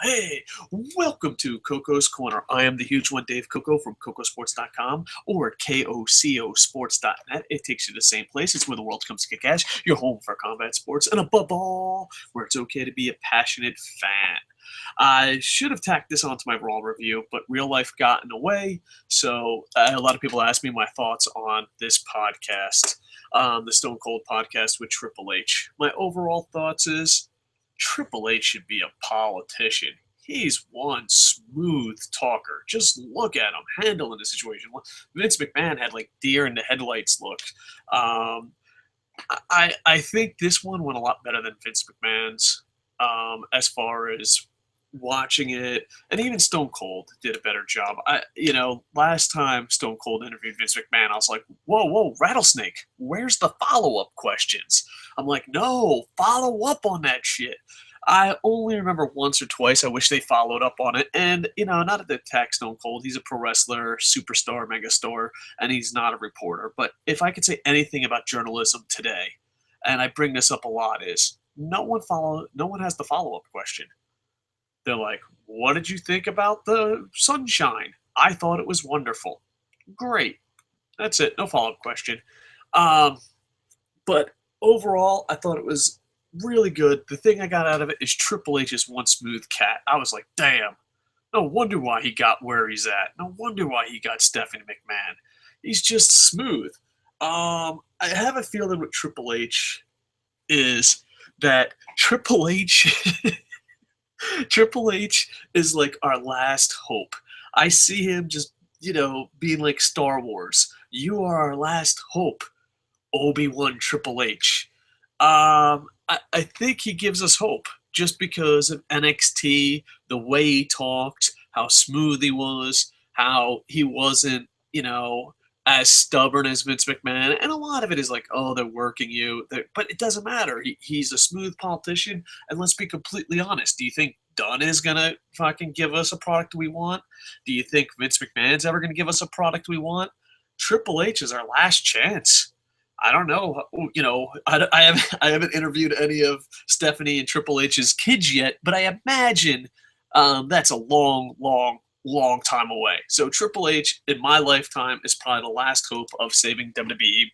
Hey, welcome to Koco's Corner. I am the huge one, Dave Koco from CocoSports.com or KOCOSports.net. It takes you to the same place. It's where the world comes to kick ass. Your home for combat sports, and above all, where it's okay to be a passionate fan. I should have tacked this onto my Raw review, but real life got in the way. So a lot of people ask me my thoughts on this podcast, the Stone Cold podcast with Triple H. My overall thoughts is Triple H should be a politician. He's one smooth talker. Just look at him handling the situation. Vince McMahon had like deer in the headlights look. Um, I think this one went a lot better than Vince McMahon's as far as watching it, and even Stone Cold did a better job. Last time Stone Cold interviewed Vince McMahon, I was like, whoa, rattlesnake, where's the follow-up questions? I'm like, no, follow up on that shit. I only remember once or twice. I wish they followed up on it. And, not at the attack Stone Cold. He's a pro wrestler, superstar, megastar, and he's not a reporter. But if I could say anything about journalism today, and I bring this up a lot, is no one has the follow-up question. They're like, what did you think about the sunshine? I thought it was wonderful. Great. That's it. No follow-up question. But overall, I thought it was really good. The thing I got out of it is Triple H is one smooth cat. I was like, damn. No wonder why he got where he's at. No wonder why he got Stephanie McMahon. He's just smooth. I have a feeling with Triple H is that Triple H Triple H is like our last hope. I see him just, being like Star Wars. You are our last hope, Obi-Wan Triple H. I think he gives us hope just because of NXT, the way he talked, how smooth he was, how he wasn't, as stubborn as Vince McMahon. And a lot of it is like, oh, they're working you. But it doesn't matter. He's a smooth politician. And let's be completely honest. Do you think Dunn is going to fucking give us a product we want? Do you think Vince McMahon's ever going to give us a product we want? Triple H is our last chance. I don't know. I haven't interviewed any of Stephanie and Triple H's kids yet, but I imagine that's a long time away. So Triple H, in my lifetime, is probably the last hope of saving WWE.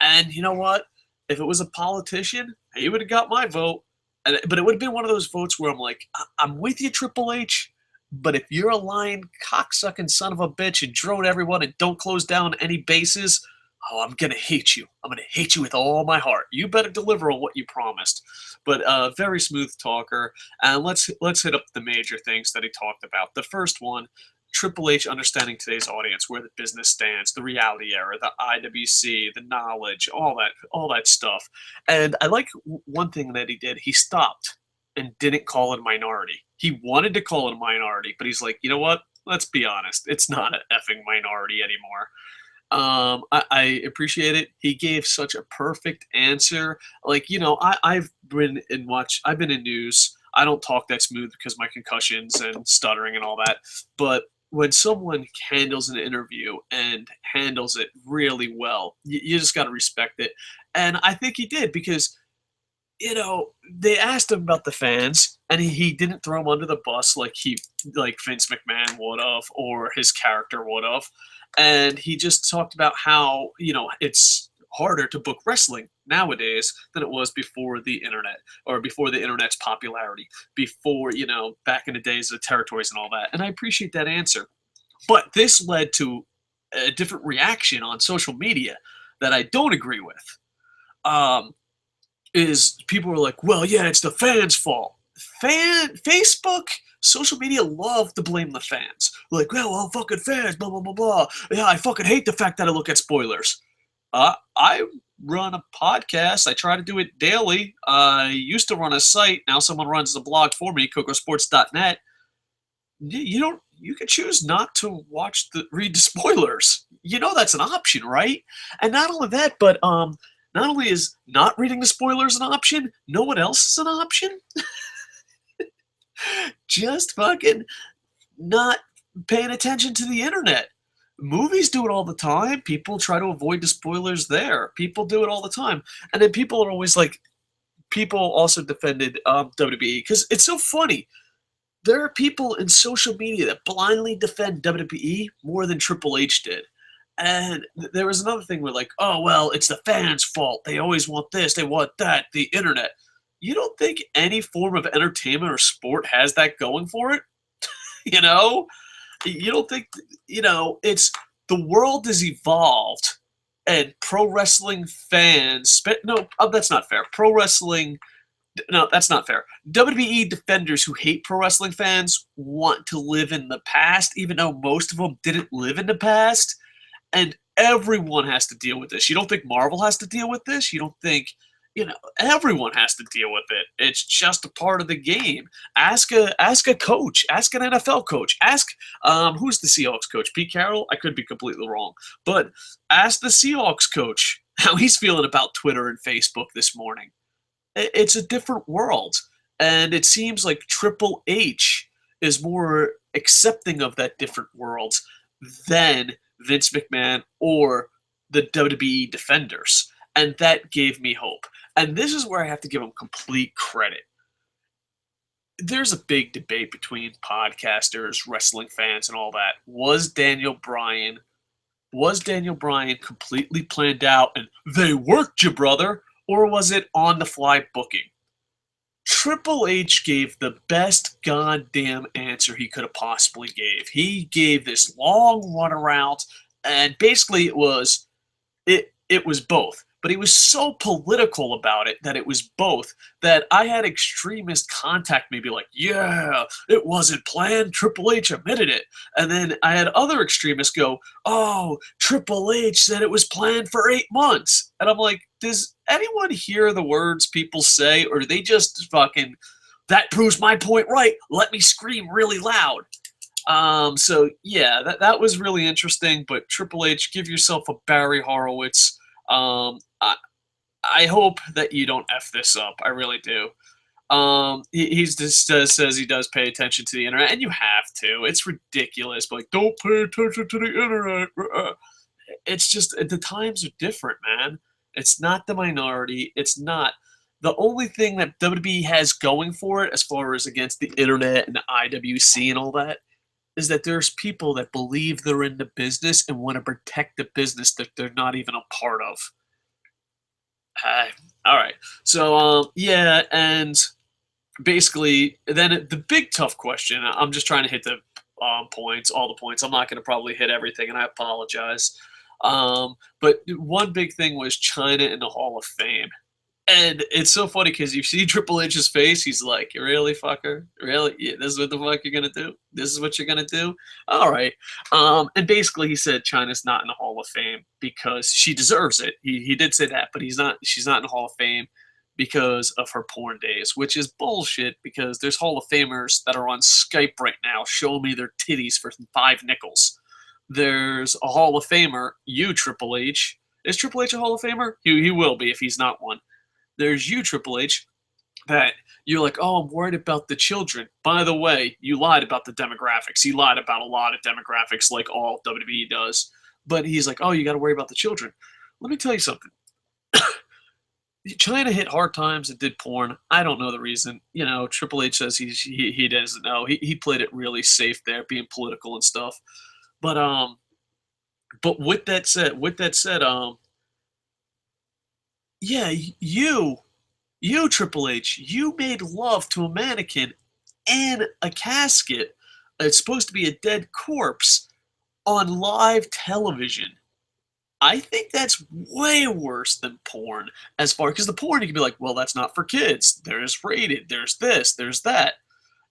And you know what? If it was a politician, he would have got my vote. But it would have been one of those votes where I'm like, I'm with you, Triple H, but if you're a lying, cocksucking son of a bitch and drone everyone and don't close down any bases, oh, I'm going to hate you. I'm going to hate you with all my heart. You better deliver on what you promised. But very smooth talker. And let's hit up the major things that he talked about. The first one, Triple H understanding today's audience, where the business stands, the reality era, the IWC, the knowledge, all that stuff. And I like one thing that he did. He stopped and didn't call it a minority. He wanted to call it a minority, but he's like, you know what? Let's be honest. It's not an effing minority anymore. I appreciate it. He gave such a perfect answer. Like, I've been in news. I don't talk that smooth because of my concussions and stuttering and all that. But when someone handles an interview and handles it really well, you just got to respect it. And I think he did because, they asked him about the fans, and he didn't throw them under the bus like Vince McMahon would have or his character would have. And he just talked about how, it's harder to book wrestling nowadays than it was before the internet or before the internet's popularity, before, back in the days of the territories and all that. And I appreciate that answer. But this led to a different reaction on social media that I don't agree with. Is people were like, well, yeah, it's the fans' fault. Facebook, social media love to blame the fans. Like, well, fucking fans, blah, blah, blah, blah. Yeah, I fucking hate the fact that I look at spoilers. I run a podcast. I try to do it daily. I used to run a site. Now someone runs the blog for me, CocoSports.net. You can choose not to read the spoilers. That's an option, right? And not only that, but not only is not reading the spoilers an option, know what else is an option? Just fucking not paying attention to the internet. Movies do it all the time. People try to avoid the spoilers there. People do it all the time. And then people are always like, people also defended WWE because it's so funny. There are people in social media that blindly defend WWE more than Triple H did. And there was another thing where, like, oh, well, it's the fans' fault. They always want this, they want that, the internet. You don't think any form of entertainment or sport has that going for it? You know? You don't think, it's the world has evolved and pro wrestling fans, no, that's not fair. Pro wrestling no, that's not fair. WWE defenders who hate pro wrestling fans want to live in the past, even though most of them didn't live in the past. And everyone has to deal with this. You don't think Marvel has to deal with this? You don't think, everyone has to deal with it. It's just a part of the game. Ask a coach. Ask an NFL coach. Ask who's the Seahawks coach? Pete Carroll? I could be completely wrong, but ask the Seahawks coach how he's feeling about Twitter and Facebook this morning. It's a different world, and it seems like Triple H is more accepting of that different world than Vince McMahon or the WWE defenders, and that gave me hope. And this is where I have to give him complete credit. There's a big debate between podcasters, wrestling fans, and all that. Was Daniel Bryan completely planned out and they worked you, brother? Or was it on the fly booking? Triple H gave the best goddamn answer he could have possibly gave. He gave this long runaround, and basically it was both. But he was so political about it that it was both, that I had extremists contact me, be like, yeah, it wasn't planned, Triple H admitted it. And then I had other extremists go, oh, Triple H said it was planned for 8 months. And I'm like, does anyone hear the words people say, or do they just fucking, that proves my point right, let me scream really loud? So yeah, that was really interesting, but Triple H, give yourself a Barry Horowitz. I hope that you don't F this up. I really do. He's just says he does pay attention to the internet, and you have to. It's ridiculous. But like, don't pay attention to the internet. It's just the times are different, man. It's not the minority. It's not the only thing that WWE has going for it, as far as against the internet and the IWC and all that, is that there's people that believe they're in the business and want to protect the business that they're not even a part of. All right. So, yeah, and basically, then the big tough question, I'm just trying to hit the points, all the points. I'm not going to probably hit everything, and I apologize. But one big thing was China in the Hall of Fame. And it's so funny because you see Triple H's face. He's like, really, fucker? Really? Yeah, this is what the fuck you're going to do? This is what you're going to do? All right. And basically he said China's not in the Hall of Fame because she deserves it. He did say that, but she's not in the Hall of Fame because of her porn days, which is bullshit because there's Hall of Famers that are on Skype right now showing me their titties for 5 nickels. There's a Hall of Famer, you, Triple H. Is Triple H a Hall of Famer? He will be if he's not one. There's you, Triple H, that you're like, oh, I'm worried about the children. By the way, you lied about the demographics. He lied about a lot of demographics like all WWE does. But he's like, oh, you got to worry about the children. Let me tell you something. China hit hard times and did porn. I don't know the reason. Triple H says he doesn't know. He played it really safe there, being political and stuff. But with that said, yeah, you Triple H, you made love to a mannequin in a casket. It's supposed to be a dead corpse on live television. I think that's way worse than porn, because the porn you can be like, well, that's not for kids. There's rated, there's this, there's that.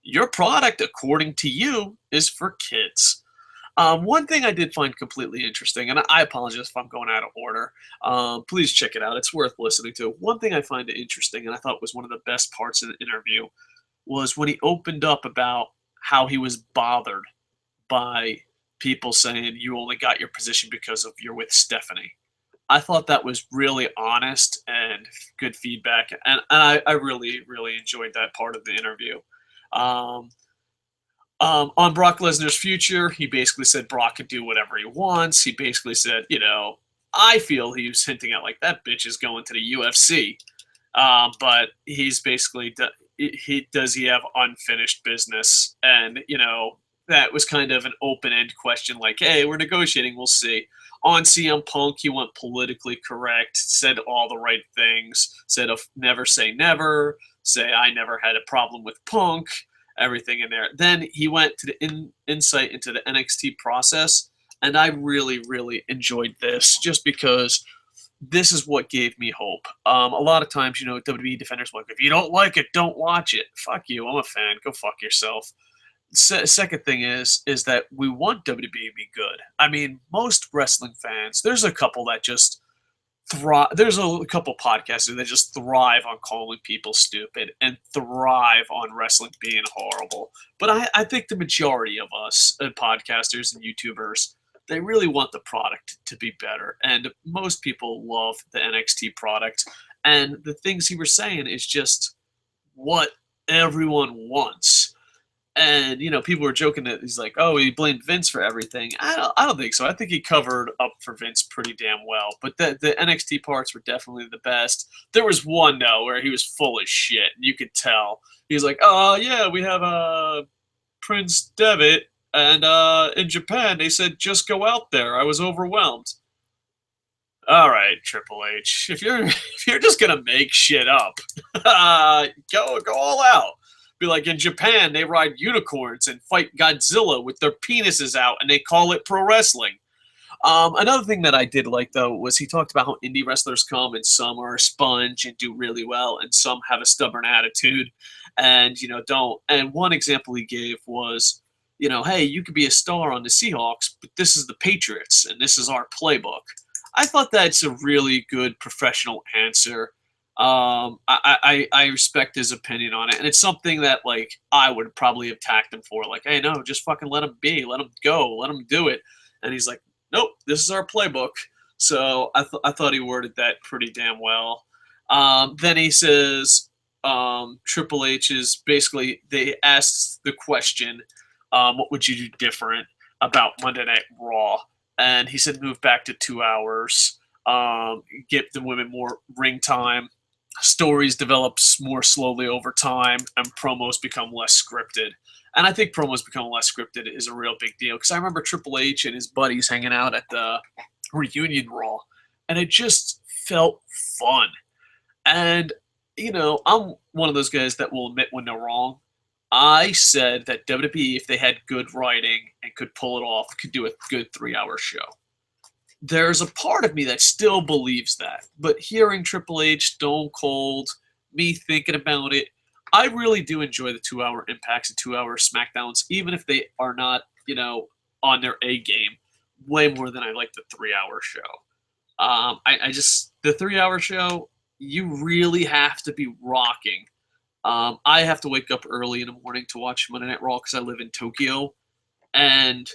Your product, according to you, is for kids. One thing I did find completely interesting, and I apologize if I'm going out of order. Please check it out. It's worth listening to. One thing I find interesting, and I thought was one of the best parts of the interview, was when he opened up about how he was bothered by people saying you only got your position because of you're with Stephanie. I thought that was really honest and good feedback, and I really, really enjoyed that part of the interview. On Brock Lesnar's future, he basically said Brock can do whatever he wants. He basically said, I feel he was hinting at like that bitch is going to the UFC. But he's basically he have unfinished business, and that was kind of an open end question, like, hey, we're negotiating, we'll see. On CM Punk, he went politically correct, said all the right things, said never say never, say I never had a problem with Punk, everything in there. Then he went to the insight into the NXT process, and I really, really enjoyed this just because this is what gave me hope. A lot of times, WWE defenders are like, if you don't like it, don't watch it. Fuck you. I'm a fan. Go fuck yourself. Second thing is that we want WWE to be good. I mean, most wrestling fans, there's a couple that just thrive. There's a couple podcasters that just thrive on calling people stupid and thrive on wrestling being horrible. But I think the majority of us podcasters and YouTubers, they really want the product to be better. And most people love the NXT product. And the things he was saying is just what everyone wants. And people were joking that he's like, "Oh, he blamed Vince for everything." I don't think so. I think he covered up for Vince pretty damn well. But the NXT parts were definitely the best. There was one though where he was full of shit. You could tell. He was like, "Oh yeah, we have Prince Devitt, and in Japan they said just go out there. I was overwhelmed." All right, Triple H, if you're just gonna make shit up, go all out. Be like, in Japan, they ride unicorns and fight Godzilla with their penises out, and they call it pro wrestling. Another thing that I did like, though, was he talked about how indie wrestlers come, and some are a sponge and do really well, and some have a stubborn attitude and, don't. And one example he gave was, hey, you could be a star on the Seahawks, but this is the Patriots, and this is our playbook. I thought that's a really good professional answer. I respect his opinion on it, and it's something that like I would probably have attacked him for. Like, hey, no, just fucking let him be, let him go, let him do it. And he's like, nope, this is our playbook. So I thought he worded that pretty damn well. Then he says Triple H is basically, they asked the question, what would you do different about Monday Night Raw? And he said move back to 2 hours, get the women more ring time. Stories develop more slowly over time, and promos become less scripted. And I think promos become less scripted is a real big deal, because I remember Triple H and his buddies hanging out at the reunion Raw, and it just felt fun. And, I'm one of those guys that will admit when they're wrong. I said that WWE, if they had good writing and could pull it off, could do a good 3-hour show. There's a part of me that still believes that. But hearing Triple H, Stone Cold, me thinking about it, I really do enjoy the 2-hour Impacts and 2-hour SmackDowns, even if they are not, on their A game, way more than I like the 3-hour show. The 3-hour show, you really have to be rocking. I have to wake up early in the morning to watch Monday Night Raw because I live in Tokyo. And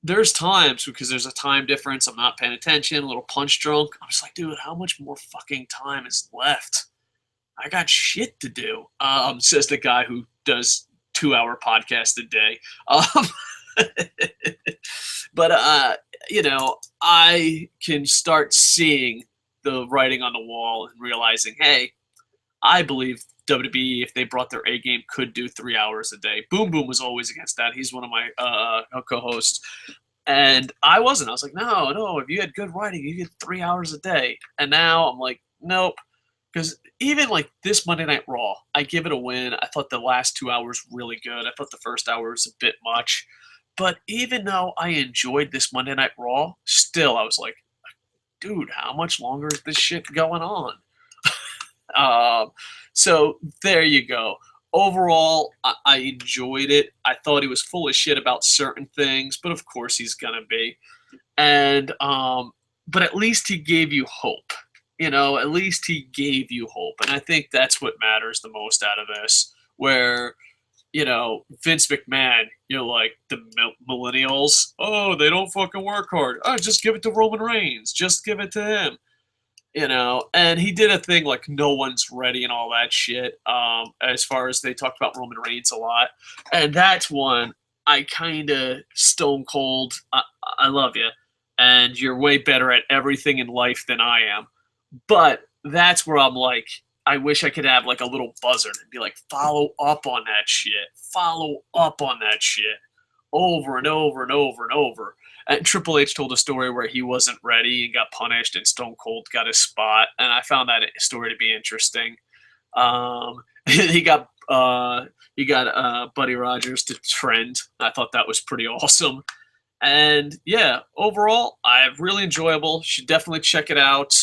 there's times, because there's a time difference, I'm not paying attention, a little punch drunk. I'm just like, dude, how much more fucking time is left? I got shit to do, says the guy who does 2-hour podcast a day. But, I can start seeing the writing on the wall and realizing, hey, I believe WWE, if they brought their A game, could do 3 hours a day. Boom Boom was always against that. He's one of my co-hosts. And I wasn't. I was like, no, if you had good writing, you get 3 hours a day. And now I'm like, nope. Because even like this Monday Night Raw, I give it a win. I thought the last 2 hours really good. I thought the first hour was a bit much. But even though I enjoyed this Monday Night Raw, still I was like, dude, how much longer is this shit going on? So there you go. Overall, I enjoyed it. I thought he was full of shit about certain things, but of course he's gonna be. And but at least he gave you hope. At least he gave you hope, and I think that's what matters the most out of this. Where Vince McMahon, like the millennials. Oh, they don't fucking work hard. Oh, just give it to Roman Reigns. Just give it to him. And he did a thing like no one's ready and all that shit, as far as they talked about Roman Reigns a lot. And that's one I kind of Stone Cold, I love you, and you're way better at everything in life than I am. But that's where I'm like, I wish I could have like a little buzzer and be like, follow up on that shit. Follow up on that shit. Over and over and over and over. And Triple H told a story where he wasn't ready and got punished, and Stone Cold got his spot. And I found that story to be interesting. He got Buddy Rogers to trend. I thought that was pretty awesome. And yeah, overall, really enjoyable. Should definitely check it out.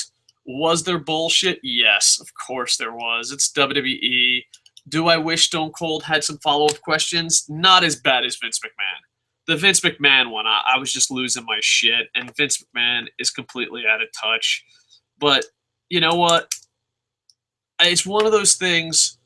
Was there bullshit? Yes, of course there was. It's WWE. Do I wish Stone Cold had some follow-up questions? Not as bad as Vince McMahon. The Vince McMahon one, I was just losing my shit, and Vince McMahon is completely out of touch. But you know what? It's one of those things.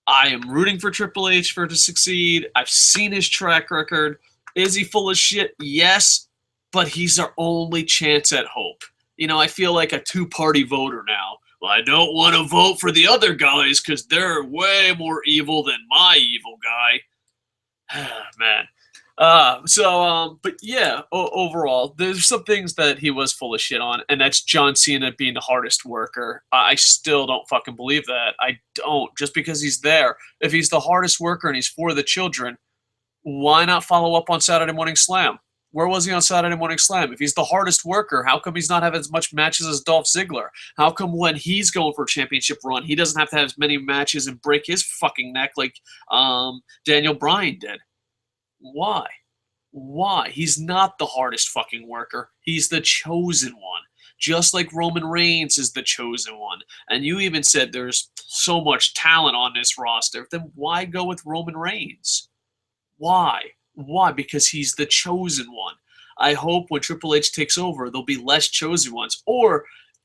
I am rooting for Triple H to succeed. I've seen his track record. Is he full of shit? Yes, but he's our only chance at hope. You know, I feel like a two-party voter now. Well, I don't want to vote for the other guys because they're way more evil than my evil guy. Man. But yeah, overall, there's some things that he was full of shit on, and that's John Cena being the hardest worker. I still don't fucking believe that. I don't. Just because he's there. If he's the hardest worker and he's for the children, why not follow up on Saturday Morning Slam? Where was he on Saturday Morning Slam? If he's the hardest worker, how come he's not having as much matches as Dolph Ziggler? How come when he's going for a championship run, he doesn't have to have as many matches and break his fucking neck like Daniel Bryan did? Why? Why? He's not the hardest fucking worker. He's the chosen one. Just like Roman Reigns is the chosen one. And you even said there's so much talent on this roster. Then why go with Roman Reigns? Why? Why? Because he's the chosen one. I hope when Triple H takes over, there'll be less chosen ones. Or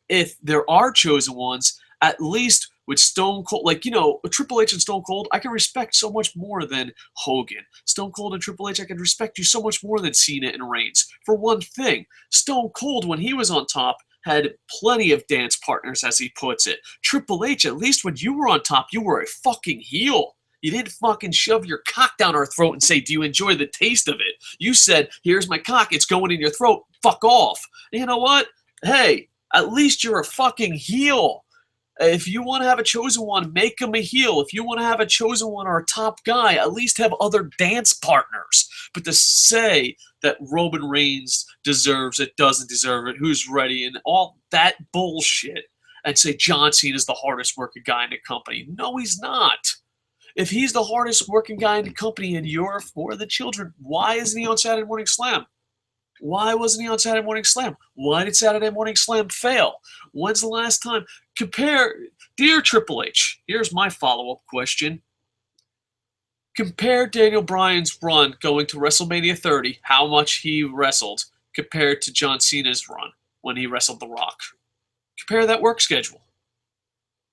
if there are chosen ones, at least with Stone Cold, like, you know, Triple H and Stone Cold, I can respect so much more than Hogan. Stone Cold and Triple H, I can respect you so much more than Cena and Reigns. For one thing, Stone Cold, when he was on top, had plenty of dance partners, as he puts it. Triple H, at least when you were on top, you were a fucking heel. You didn't fucking shove your cock down our throat and say, do you enjoy the taste of it? You said, here's my cock, it's going in your throat, fuck off. And you know what? Hey, at least you're a fucking heel. If you want to have a chosen one, make him a heel. If you want to have a chosen one or a top guy, at least have other dance partners. But to say that Roman Reigns deserves it, doesn't deserve it, who's ready, and all that bullshit, and say John Cena is the hardest working guy in the company. No, he's not. If he's the hardest working guy in the company and you're for the children, why isn't he on Saturday Morning Slam? Why wasn't he on Saturday Morning Slam? Why did Saturday Morning Slam fail? When's the last time? Dear Triple H, here's my follow-up question. Compare Daniel Bryan's run going to WrestleMania 30, how much he wrestled, compared to John Cena's run when he wrestled The Rock. Compare that work schedule.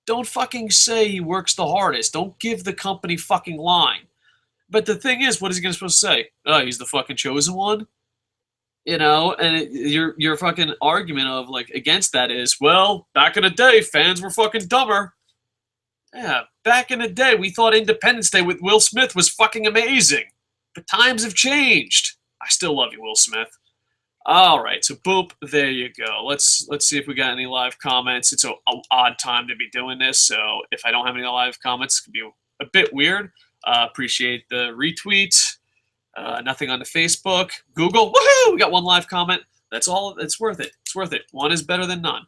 Don't fucking say he works the hardest. Don't give the company fucking line. But the thing is, what is he going to supposed to say? Oh, he's the fucking chosen one? You know, and your fucking argument of, like, against that is, well, back in the day, fans were fucking dumber. Yeah, back in the day, we thought Independence Day with Will Smith was fucking amazing. But times have changed. I still love you, Will Smith. All right, so boop, there you go. Let's see if we got any live comments. It's an odd time to be doing this, so if I don't have any live comments, it could be a bit weird. Appreciate the retweet. Nothing on the Facebook. Google, woohoo! We got one live comment. That's all. It's worth it. It's worth it. One is better than none.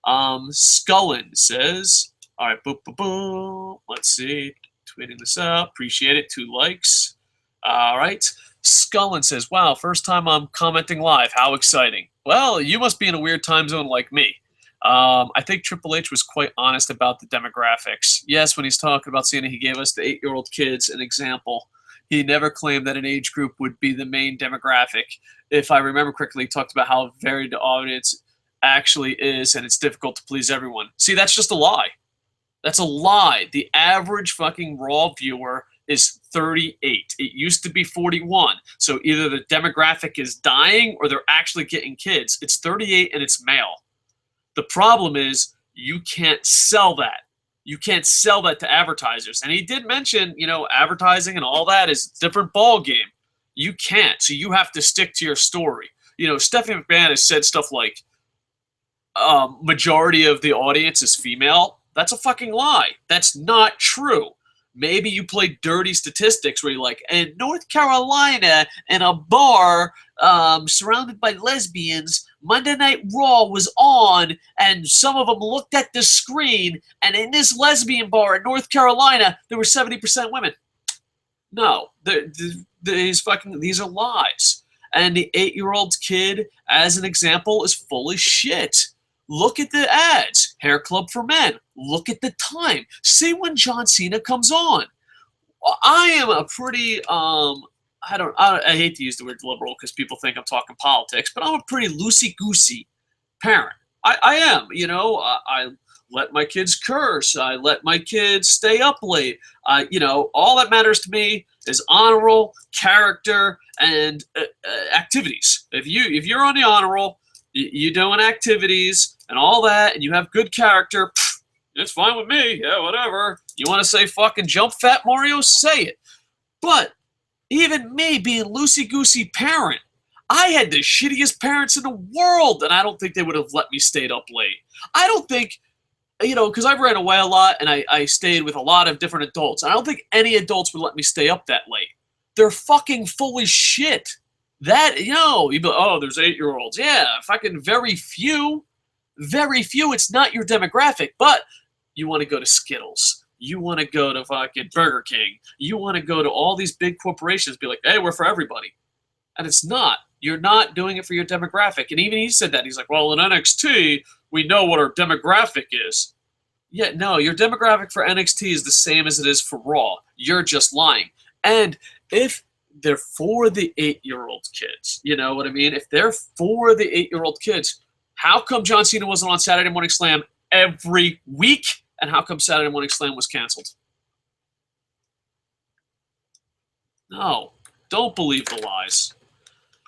Scullin says, all right, boop, boop, boop. Let's see. Tweeting this out. Appreciate it. 2 likes. All right. Scullin says, wow, first time I'm commenting live. How exciting. Well, you must be in a weird time zone like me. I think Triple H was quite honest about the demographics. Yes, when he's talking about Cena, he gave us the 8-year-old kids an example. He never claimed that an age group would be the main demographic. If I remember correctly, he talked about how varied the audience actually is, and it's difficult to please everyone. See, that's just a lie. That's a lie. The average fucking Raw viewer is 38. It used to be 41. So either the demographic is dying or they're actually getting kids. It's 38 and it's male. The problem is you can't sell that. You can't sell that to advertisers. And he did mention, you know, advertising and all that is a different ball game. You can't. So you have to stick to your story. You know, Stephanie McMahon has said stuff like majority of the audience is female. That's a fucking lie. That's not true. Maybe you play dirty statistics where you're like, in North Carolina, in a bar surrounded by lesbians, Monday Night Raw was on, and some of them looked at the screen, and in this lesbian bar in North Carolina, there were 70% women. No, these are lies. And the 8-year-old kid, as an example, is full of shit. Look at the ads. Hair Club for Men. Look at the time. See when John Cena comes on. I am a pretty I hate to use the word liberal because people think I'm talking politics, but I'm a pretty loosey-goosey parent. I am, you know. I let my kids curse. I let my kids stay up late. You know, all that matters to me is honor roll, character, and activities. If you're on the honor roll, you doing activities and all that, and you have good character, it's fine with me. Yeah, whatever. You want to say fucking jump fat Mario? Say it. But even me being loosey-goosey parent, I had the shittiest parents in the world, and I don't think they would have let me stay up late. I don't think, you know, because I've ran away a lot, and I stayed with a lot of different adults. I don't think any adults would let me stay up that late. They're fucking full of shit. That, you know, you go, oh, there's 8-year-olds. Yeah, fucking very few. Very few. It's not your demographic, but you want to go to Skittles. You want to go to fucking Burger King. You want to go to all these big corporations, be like, hey, we're for everybody. And it's not. You're not doing it for your demographic. And even he said that. He's like, well, in NXT, we know what our demographic is. Yeah, no, your demographic for NXT is the same as it is for Raw. You're just lying. And if they're for the 8-year-old kids, you know what I mean? If they're for the 8-year-old kids, how come John Cena wasn't on Saturday Morning Slam every week? And how come Saturday Morning Slam was canceled? No, don't believe the lies.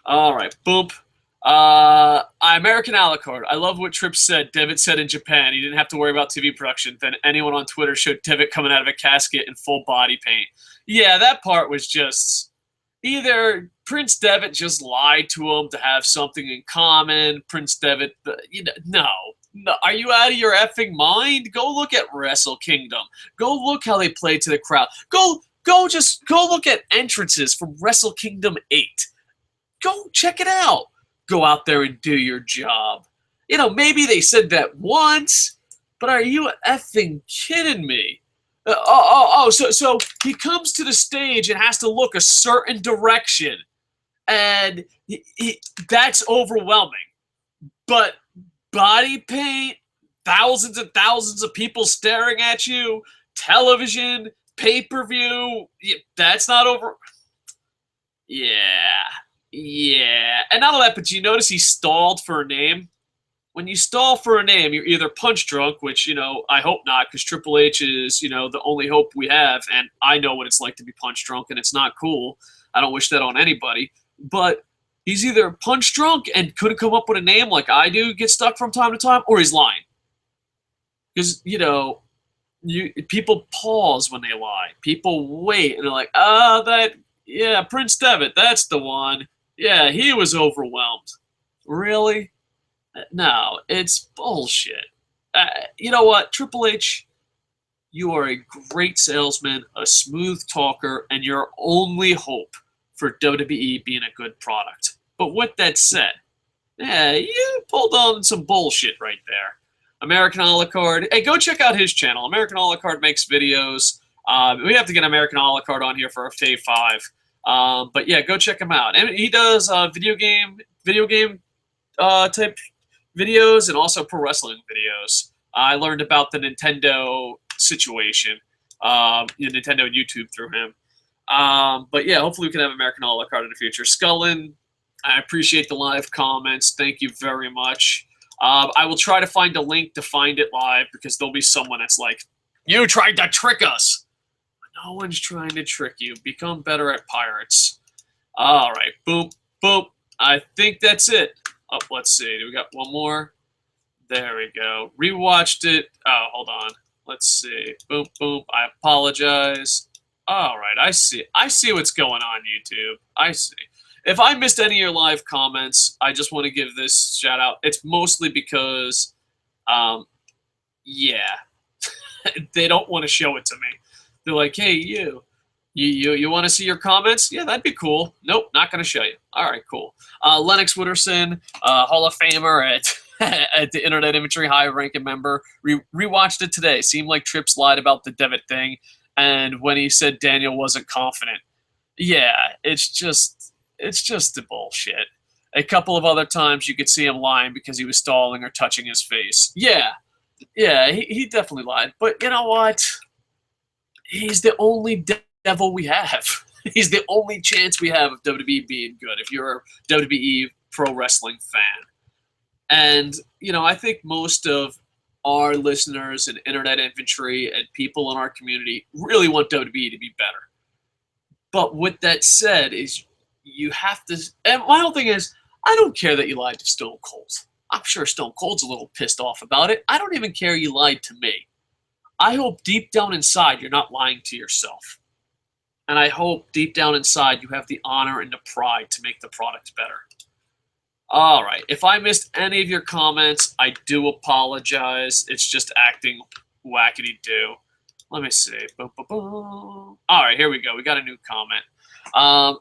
All right, boop. American a la carte. I love what Tripp said. Devitt said in Japan he didn't have to worry about TV production. Then anyone on Twitter showed Devitt coming out of a casket in full body paint. Yeah, that part was just either Prince Devitt just lied to him to have something in common. Prince Devitt, no. Are you out of your effing mind? Go look at Wrestle Kingdom. Go look how they played to the crowd. Go look at entrances from Wrestle Kingdom 8. Go check it out. Go out there and do your job. You know, maybe they said that once, but are you effing kidding me? So he comes to the stage and has to look a certain direction, and that's overwhelming. But body paint, thousands and thousands of people staring at you, television, pay-per-view, that's not over. Yeah. And not only that, but you notice he stalled for a name? When you stall for a name, you're either punch drunk, which, you know, I hope not, because Triple H is, you know, the only hope we have, and I know what it's like to be punch drunk, and it's not cool. I don't wish that on anybody. But he's either punch drunk and couldn't come up with a name like I do, get stuck from time to time, or he's lying. Because, you know, people pause when they lie. People wait, and they're like, Prince Devitt, that's the one. Yeah, he was overwhelmed. Really? No, it's bullshit. You know what, Triple H, you are a great salesman, a smooth talker, and your only hope for WWE being a good product. But with that said, yeah, you pulled on some bullshit right there. American a la carte. Hey, go check out his channel. American a la carte makes videos. We have to get American a la carte on here for Day 5. But yeah, go check him out. And he does video game type videos and also pro wrestling videos. I learned about the Nintendo situation, Nintendo and YouTube through him. But yeah, hopefully we can have American a la carte in the future. Scullin, I appreciate the live comments. Thank you very much. I will try to find a link to find it live because there'll be someone that's like, you tried to trick us. No one's trying to trick you. Become better at pirates. All right. Boop, boop. I think that's it. Oh, let's see. Do we got one more? There we go. Rewatched it. Oh, hold on. Let's see. Boop, boop. I apologize. All right. I see. I see what's going on, YouTube. I see. If I missed any of your live comments, I just want to give this shout out. It's mostly because, yeah. They don't want to show it to me. They're like, hey, you want to see your comments? Yeah, that'd be cool. Nope, not going to show you. All right, cool. Lennox Wooderson, Hall of Famer at at the Internet Infantry, high-ranking member, rewatched it today. Seemed like Trips lied about the Devitt thing, and when he said Daniel wasn't confident. Yeah, it's just the bullshit. A couple of other times you could see him lying because he was stalling or touching his face. Yeah, he definitely lied. But you know what? He's the only devil we have. He's the only chance we have of WWE being good if you're a WWE pro wrestling fan. And, I think most of our listeners and Internet Infantry and people in our community really want WWE to be better. But with that said, is you have to. And my whole thing is, I don't care that you lied to Stone Cold. I'm sure Stone Cold's a little pissed off about it. I don't even care you lied to me. I hope deep down inside you're not lying to yourself. And I hope deep down inside you have the honor and the pride to make the product better. All right. If I missed any of your comments, I do apologize. It's just acting wackety-do. Let me see. Boom, boom, boom. All right, here we go. We got a new comment.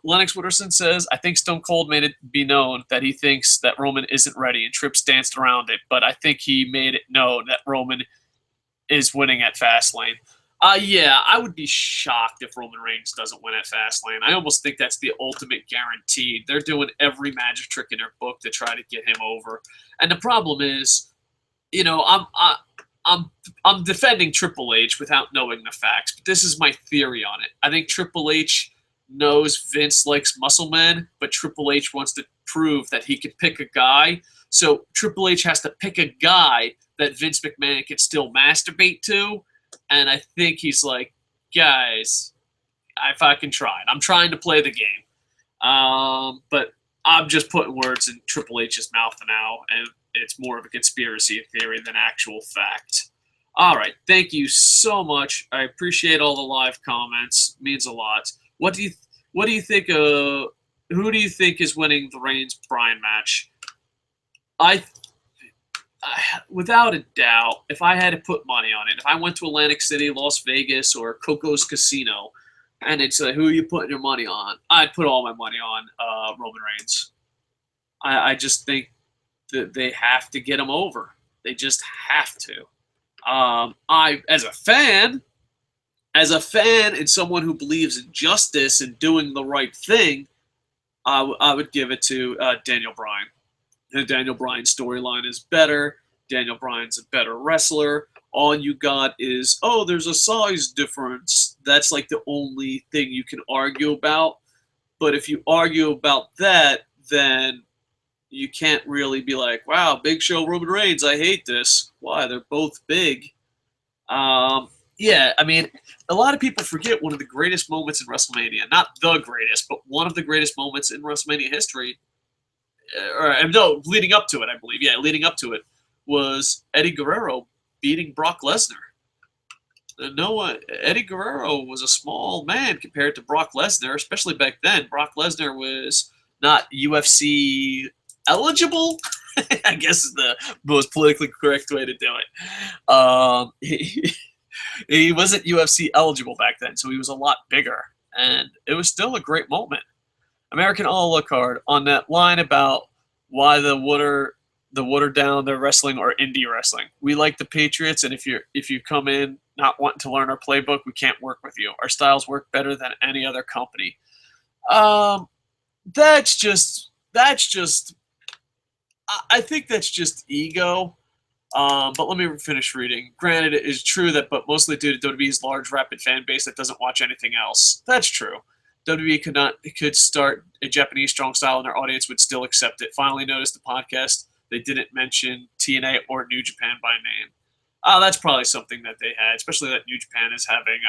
Lennox Wooderson says, I think Stone Cold made it be known that he thinks that Roman isn't ready, and Trips danced around it, but I think he made it known that Roman is winning at Fastlane. Yeah, I would be shocked if Roman Reigns doesn't win at Fastlane. I almost think that's the ultimate guarantee. They're doing every magic trick in their book to try to get him over. And the problem is, I'm defending Triple H without knowing the facts, but this is my theory on it. I think Triple H knows Vince likes muscle men, but Triple H wants to prove that he can pick a guy. So Triple H has to pick a guy that Vince McMahon can still masturbate to. And I think he's like, guys, if I can try it. I'm trying to play the game. But I'm just putting words in Triple H's mouth now, and it's more of a conspiracy theory than actual fact. All right. Thank you so much. I appreciate all the live comments. It means a lot. What do you think who do you think is winning the Reigns Bryan match? Without a doubt, if I had to put money on it, if I went to Atlantic City, Las Vegas, or Koco's Casino, and it's who are you putting your money on, I'd put all my money on Roman Reigns. I just think that they have to get him over. They just have to. As a fan and someone who believes in justice and doing the right thing, I would give it to Daniel Bryan. The Daniel Bryan storyline is better. Daniel Bryan's a better wrestler. All you got is, there's a size difference. That's like the only thing you can argue about. But if you argue about that, then you can't really be like, wow, Big Show, Roman Reigns, I hate this. Why? They're both big. Yeah, I mean, a lot of people forget one of the greatest moments in WrestleMania. Not the greatest, but one of the greatest moments in WrestleMania history. Leading up to it, I believe. Yeah, leading up to it was Eddie Guerrero beating Brock Lesnar. Eddie Guerrero was a small man compared to Brock Lesnar, especially back then. Brock Lesnar was not UFC eligible, I guess is the most politically correct way to do it. He wasn't UFC eligible back then, so he was a lot bigger, and it was still a great moment. American a la carte on that line about why the water down their wrestling or indie wrestling. We like the Patriots, and if you come in not wanting to learn our playbook, we can't work with you. Our styles work better than any other company. That's just. I think that's just ego. But let me finish reading. Granted, it is true that, but mostly due to WWE's large, rapid fan base that doesn't watch anything else. That's true. WWE could start a Japanese strong style and their audience would still accept it. Finally noticed the podcast, they didn't mention TNA or New Japan by name. That's probably something that they had, especially that New Japan is having,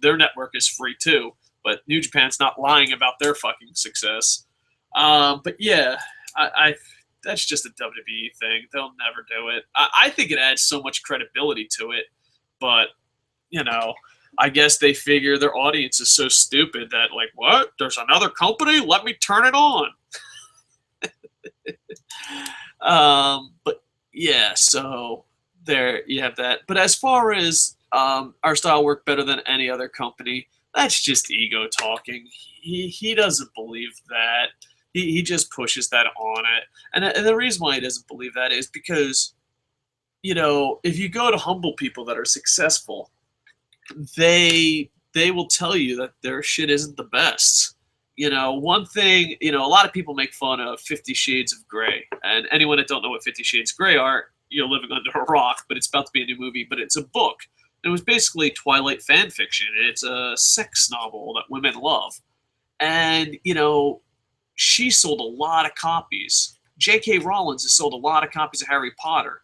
their network is free too, but New Japan's not lying about their fucking success. But yeah, that's just a WWE thing. They'll never do it. I think it adds so much credibility to it, but, I guess they figure their audience is so stupid that, like, what? There's another company? Let me turn it on. But, yeah, so there you have that. But as far as Our style worked better than any other company. That's just ego talking. He doesn't believe that. He just pushes that on it. And the reason why he doesn't believe that is because, if you go to humble people that are successful, they will tell you that their shit isn't the best. One thing, a lot of people make fun of 50 Shades of Grey. And anyone that don't know what 50 Shades of Grey are, you're living under a rock, but it's about to be a new movie, but it's a book. It was basically Twilight fan fiction. It's a sex novel that women love. And, she sold a lot of copies. J.K. Rowling has sold a lot of copies of Harry Potter.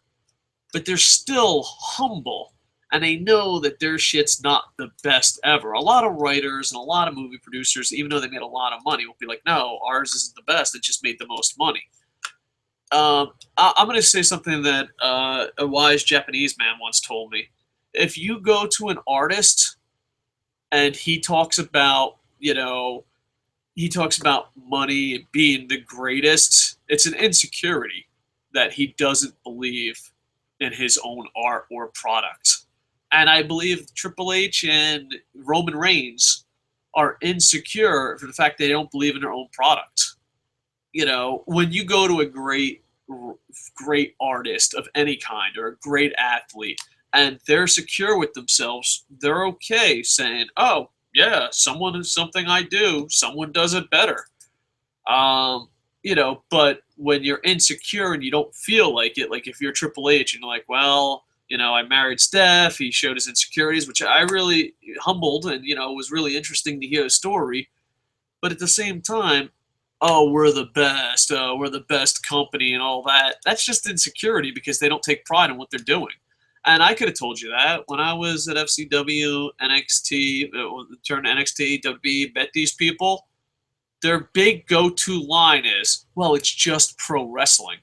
But they're still humble. And they know that their shit's not the best ever. A lot of writers and a lot of movie producers, even though they made a lot of money, will be like, no, ours isn't the best. It just made the most money. I'm going to say something that a wise Japanese man once told me. If you go to an artist and he talks about, money and being the greatest, it's an insecurity that he doesn't believe in his own art or product. And I believe Triple H and Roman Reigns are insecure for the fact they don't believe in their own product. When you go to a great artist of any kind or a great athlete and they're secure with themselves, they're okay saying, oh, yeah, someone is something I do. Someone does it better. But when you're insecure and you don't feel like it, like if you're Triple H and you're like, well, I married Steph, he showed his insecurities, which I really humbled and, it was really interesting to hear his story. But at the same time, oh, we're the best company and all that. That's just insecurity because they don't take pride in what they're doing. And I could have told you that when I was at FCW, NXT, turned NXT, WWE, bet these people, their big go-to line is, well, it's just pro wrestling.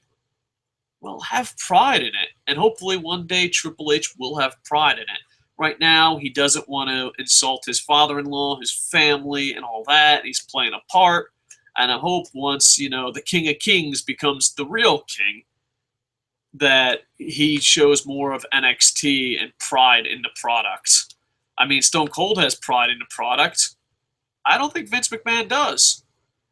Well, have pride in it. And hopefully one day Triple H will have pride in it. Right now, he doesn't want to insult his father-in-law, his family, and all that. He's playing a part. And I hope once, the King of Kings becomes the real king, that he shows more of NXT and pride in the product. I mean, Stone Cold has pride in the product. I don't think Vince McMahon does.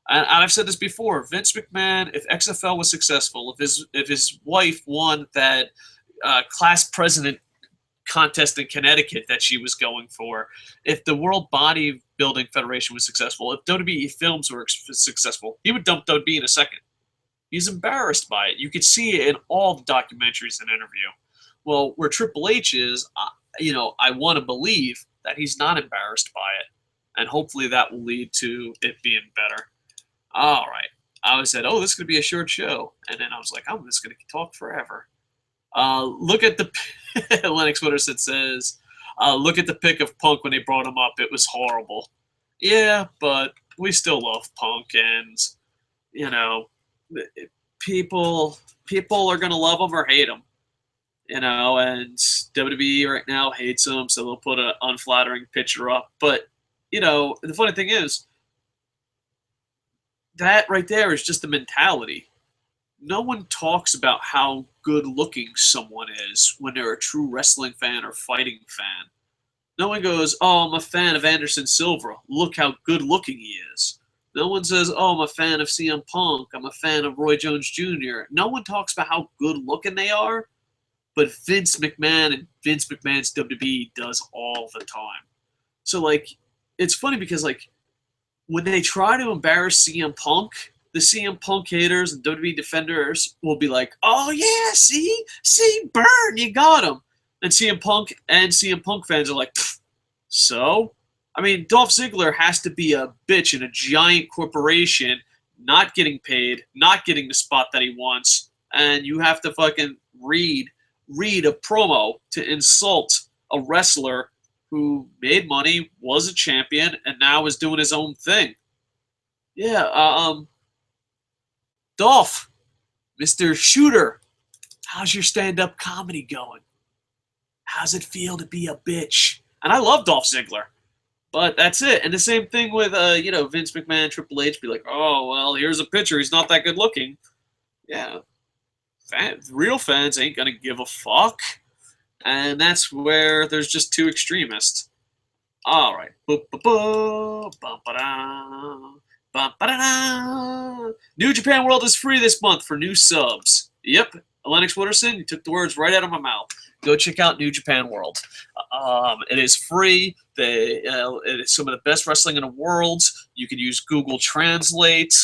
And I've said this before. Vince McMahon, if XFL was successful, if his wife won that class president contest in Connecticut that she was going for, if the World Bodybuilding Federation was successful, if WWE Films were successful, he would dump WWE in a second. He's embarrassed by it. You could see it in all the documentaries and interview. Well, where Triple H is, I want to believe that he's not embarrassed by it. And hopefully that will lead to it being better. All right. I said, oh, this is going to be a short show. And then I was like, I'm just going to talk forever. Look at the Lennox Witterson says, look at the pic of Punk when they brought him up. It was horrible. Yeah, but we still love Punk. And, people are going to love him or hate him. And WWE right now hates him, so they'll put an unflattering picture up. But, the funny thing is, that right there is just the mentality. No one talks about how good-looking someone is when they're a true wrestling fan or fighting fan. No one goes, oh, I'm a fan of Anderson Silva. Look how good-looking he is. No one says, oh, I'm a fan of CM Punk. I'm a fan of Roy Jones Jr. No one talks about how good-looking they are, but Vince McMahon and Vince McMahon's WWE does all the time. So, it's funny because, when they try to embarrass CM Punk, the CM Punk haters and WWE defenders will be like, oh, yeah, see, burn, you got him. And CM Punk fans are like, so? I mean, Dolph Ziggler has to be a bitch in a giant corporation, not getting paid, not getting the spot that he wants, and you have to fucking read a promo to insult a wrestler who made money, was a champion, and now is doing his own thing. Yeah, Dolph, Mr. Shooter, how's your stand-up comedy going? How's it feel to be a bitch? And I love Dolph Ziggler, but that's it. And the same thing with, Vince McMahon, Triple H, be like, oh, well, here's a picture. He's not that good looking. Yeah, real fans ain't going to give a fuck. And that's where there's just two extremists. All right. New Japan World is free this month for new subs. Yep. Lennox Wooderson, you took the words right out of my mouth. Go check out New Japan World. It is free. It is some of the best wrestling in the world. You can use Google Translate.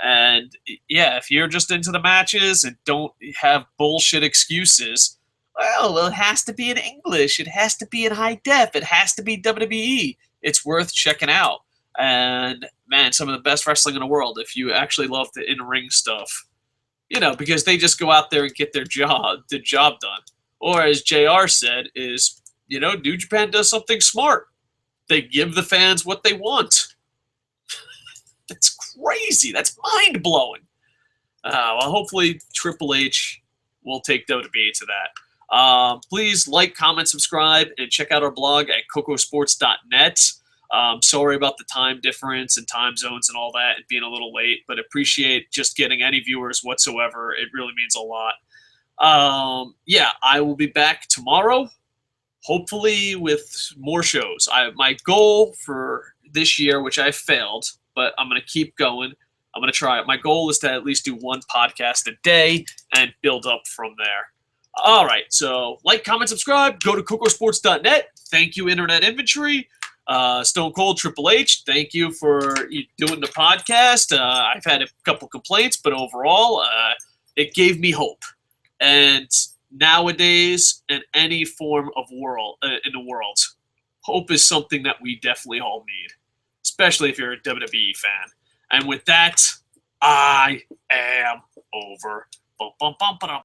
And yeah, if you're just into the matches and don't have bullshit excuses, well, it has to be in English. It has to be in high def. It has to be WWE. It's worth checking out. And man, some of the best wrestling in the world if you actually love the in-ring stuff. Because they just go out there and get the job done. Or as JR said, is, New Japan does something smart. They give the fans what they want. That's crazy. That's mind-blowing. Well, hopefully Triple H will take WWE to that. Please like, comment, subscribe, and check out our blog at kocosports.net. Sorry about the time difference and time zones and all that and being a little late, but appreciate just getting any viewers whatsoever. It really means a lot. Yeah, I will be back tomorrow, hopefully with more shows. My goal for this year, which I failed, but I'm going to keep going. I'm going to try it. My goal is to at least do one podcast a day and build up from there. All right, so like, comment, subscribe. Go to kocosports.net. Thank you, Internet Inventory. Stone Cold Triple H, thank you for doing the podcast. I've had a couple complaints, but overall, it gave me hope. And nowadays, in any form of in the world, hope is something that we definitely all need, especially if you're a WWE fan. And with that, I am over. Bum, bum, bum, ba-dum.